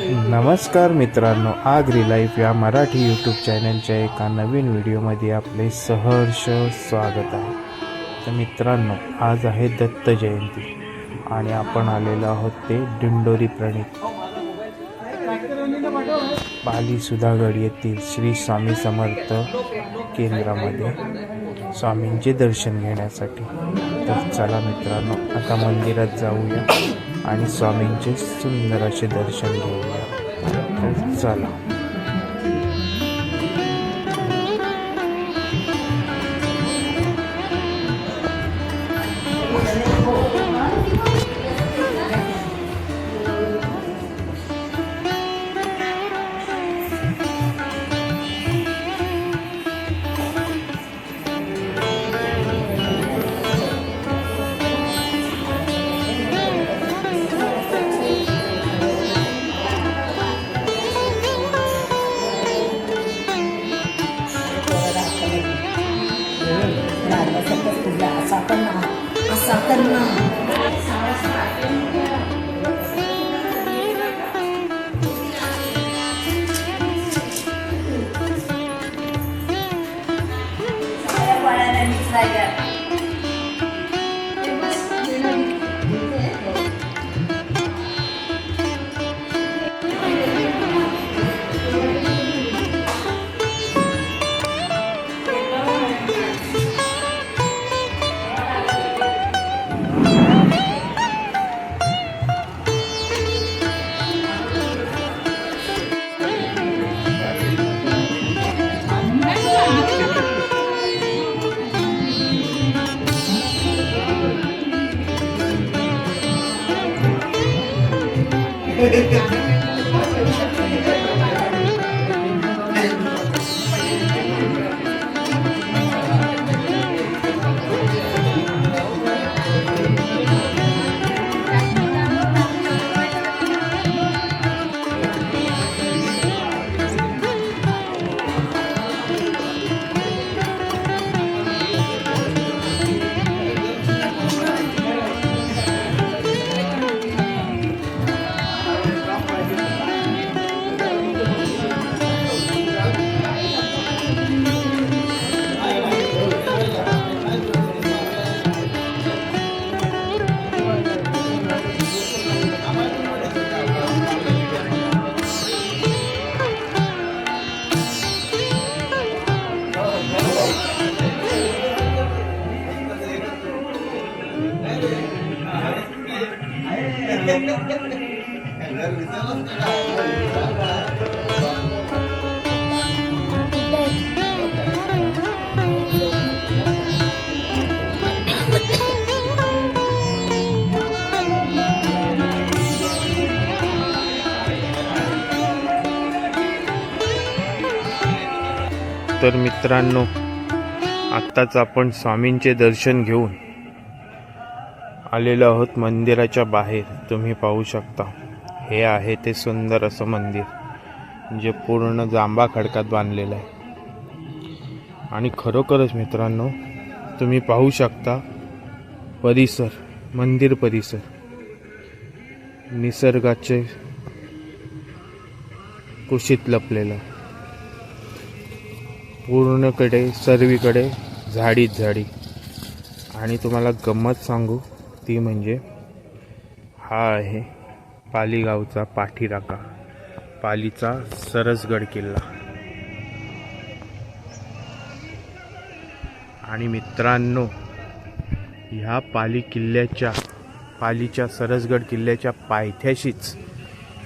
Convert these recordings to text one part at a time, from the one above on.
नमस्कार मित्रांनो, आगरी लाईफ या मराठी यूट्यूब चॅनलच्या एका नवीन व्हिडिओमध्ये आपले सहर्ष स्वागत आहे। तर मित्रांनो, आज आहे दत्त जयंती आणि आपण आलेलो आहोत ते दिंडोरी प्रणित पाली सुधागड येथील श्री स्वामी समर्थ केंद्रामध्ये स्वामींचे दर्शन घेण्यासाठी। तर चला मित्रांनो, आता मंदिरात जाऊया आणि स्वामींचे सुंदर असे दर्शन घेऊया। तर चला। तर मित्रांनो, आत्ताच आपण स्वामींचे दर्शन घेऊन आलेलो आहोत मंदिराच्या बाहेर। तुम्ही पाहू शकता, हे आहे ते सुंदर असं मंदिर जे पूर्ण जांभा खडकात बांधलेलं आहे। आणि खरोखरच मित्रांनो, तुम्ही पाहू शकता परिसर, मंदिर परिसर निसर्गाचे कुशीत लपलेलं, पूर्णकडे सर्वीकडे झाडीच झाडी। आणि तुम्हाला गंमत सांगू ती म्हणजे हा आहे पाली गावचा पाठीराखा, पालीचा सरसगड किल्ला। आणि मित्रांनो, ह्या पालीच्या सरसगड किल्ल्याच्या पायथ्याशीच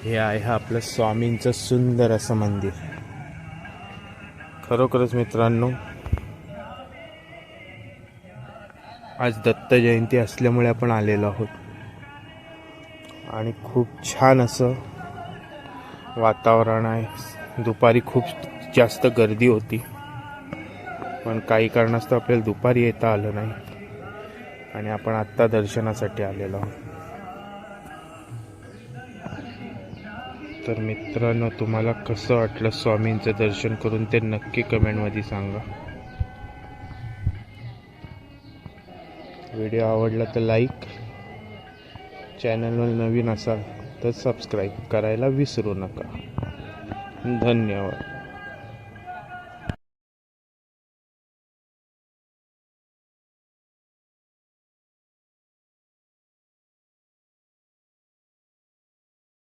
हे आहे आपलं स्वामींचं सुंदर असं मंदिर। खरोखरच मित्रांनो, आज दत्त जयंती असल्यामुळे आपण आलेलो आहोत आणि खूप छान असं वातावरण आहे। दुपारी खूप जास्त गर्दी होती, पण काही कारणास्तव आपल्याला दुपारी येता आलं नाही आणि आपण आत्ता दर्शनासाठी आलेलो आहोत। तर मित्रांनो, तुम्हाला कसं वाटलं स्वामींचं दर्शन करून ते नक्की कमेंटमध्ये सांगा। व्हिडिओ आवडला तर लाईक, चॅनलवर नवीन असाल तर सबस्क्राईब करायला विसरू नका. धन्यवाद.